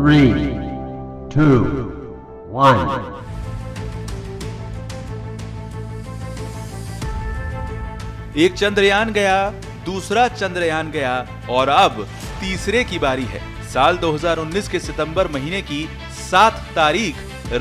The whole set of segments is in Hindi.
3, 2, 1. एक चंद्रयान गया, दूसरा चंद्रयान गया और अब तीसरे की बारी है। साल 2019 के सितंबर महीने की 7 तारीख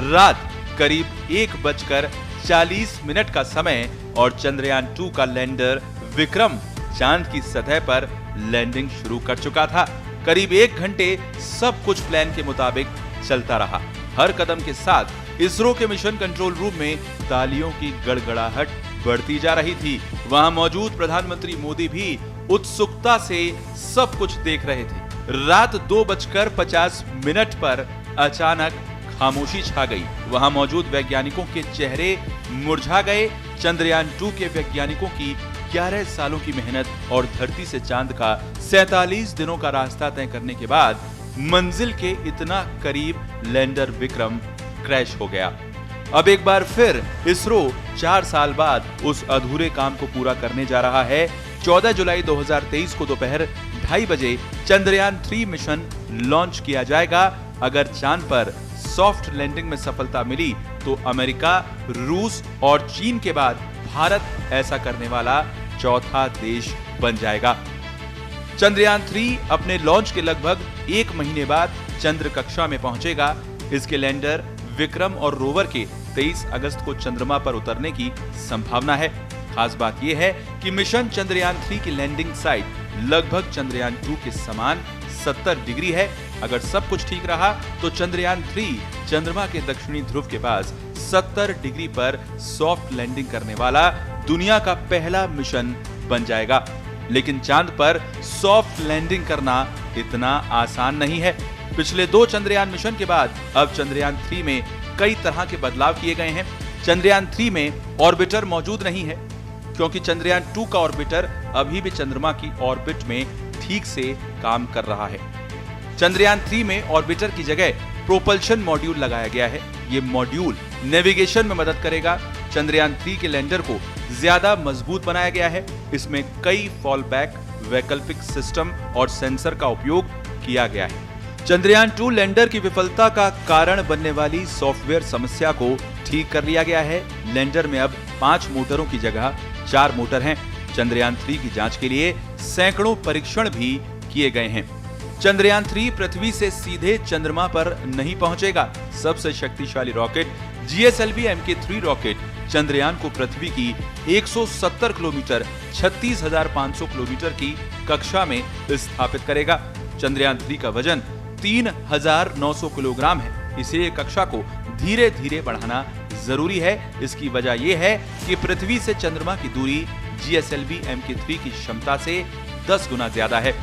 रात करीब 1:40 का समय और चंद्रयान 2 का लैंडर विक्रम चांद की सतह पर लैंडिंग शुरू कर चुका था। करीब 1 घंटे सब कुछ प्लान के मुताबिक चलता रहा। हर कदम के साथ इसरो के मिशन कंट्रोल रूम में तालियों की गड़गड़ाहट बढ़ती जा रही थी। वहां मौजूद प्रधानमंत्री मोदी भी उत्सुकता से सब कुछ देख रहे थे। रात 2:50 पर अचानक खामोशी छा गई। वहां मौजूद वैज्ञानिकों के चेहरे मुरझा गए। चंद्रयान 2 के वैज्ञानिकों की 11 सालों की मेहनत और धरती से चांद का 47 दिनों का रास्ता तय करने के बाद मंजिल के इतना करीब लैंडर विक्रम क्रैश हो गया। अब एक बार फिर इसरो 4 साल बाद उस अधूरे काम को पूरा करने जा रहा है। 14 जुलाई 2023 को दोपहर 2:30 बजे चंद्रयान 3 मिशन लॉन्च किया जाएगा। अगर चांद पर सॉफ्ट लैंडिंग में सफलता मिली तो अमेरिका, रूस और चीन के बाद भारत ऐसा करने वाला चौथा देश बन जाएगा। चंद्रयान 3 अपने लॉन्च के लगभग 1 महीने बाद चंद्र कक्षा में पहुंचेगा। इसके लैंडर विक्रम और रोवर के 23 अगस्त को चंद्रमा पर उतरने की संभावना है। खास बात यह है कि मिशन चंद्रयान 3 की लैंडिंग साइट लगभग चंद्रयान 2 के समान 70 डिग्री है। अगर सब कुछ ठीक रहा तो चंद्रयान 3 चंद्रमा के दक्षिणी ध्रुव के पास 70 डिग्री पर सॉफ्ट लैंडिंग करने वाला दुनिया का पहला मिशन बन जाएगा। लेकिन चांद पर सॉफ्ट लैंडिंग करना इतना आसान नहीं है। पिछले 2 चंद्रयान मिशन के बाद अब चंद्रयान 3 में कई तरह के बदलाव किए गए हैं। चंद्रयान 3 में ऑर्बिटर मौजूद नहीं है क्योंकि चंद्रयान 2 का ऑर्बिटर अभी भी चंद्रमा की ऑर्बिट में ठीक से काम कर रहा है। चंद्रयान 3 में ऑर्बिटर की जगह प्रोपल्शन मॉड्यूल लगाया गया है। ये मॉड्यूल नेविगेशन में मदद करेगा। चंद्रयान 3 के लैंडर को ज्यादा मजबूत बनाया गया है। इसमें कई फॉल बैक, वैकल्पिक सिस्टम और सेंसर का उपयोग किया गया है। चंद्रयान 2 लैंडर की विफलता का कारण बनने वाली सॉफ्टवेयर समस्या को ठीक कर लिया गया है। लैंडर में अब 5 मोटरों की जगह 4 मोटर हैं। चंद्रयान 3 की जांच के लिए सैकड़ों परीक्षण भी किए गए हैं। चंद्रयान 3 पृथ्वी से सीधे चंद्रमा पर नहीं पहुंचेगा। सबसे शक्तिशाली rocket GSLV Mk3 rocket Chandrayaan को पृथ्वी की 170 किलोमीटर 36,500 किलोमीटर की कक्षा में स्थापित करेगा। चंद्रयान 3 का वजन 3,900 किलोग्राम है। इसलिए कक्षा को धीरे धीरे बढ़ाना जरूरी है। इसकी वजह यह है कि पृथ्वी से चंद्रमा की दूरी GSLV Mk3 की क्षमता से 10 गुना ज्यादा है।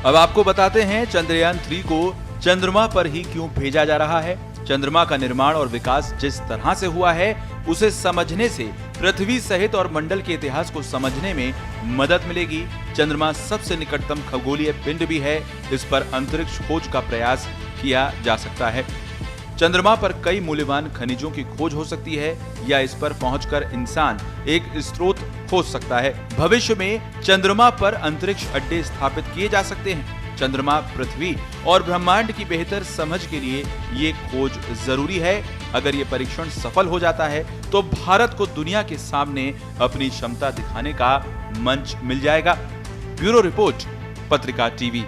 अब आपको बताते हैं चंद्रयान 3 को चंद्रमा पर ही क्यों भेजा जा रहा है। चंद्रमा का निर्माण और विकास जिस तरह से हुआ है उसे समझने से पृथ्वी सहित और मंडल के इतिहास को समझने में मदद मिलेगी। चंद्रमा सबसे निकटतम खगोलीय पिंड भी है। इस पर अंतरिक्ष खोज का प्रयास किया जा सकता है। चंद्रमा पर कई मूल्यवान खनिजों की खोज हो सकती है या इस पर पहुंचकर इंसान एक स्रोत खोज सकता है। भविष्य में चंद्रमा पर अंतरिक्ष अड्डे स्थापित किए जा सकते हैं। चंद्रमा, पृथ्वी और ब्रह्मांड की बेहतर समझ के लिए ये खोज जरूरी है। अगर ये परीक्षण सफल हो जाता है तो भारत को दुनिया के सामने अपनी क्षमता दिखाने का मंच मिल जाएगा। ब्यूरो रिपोर्ट, पत्रिका टीवी।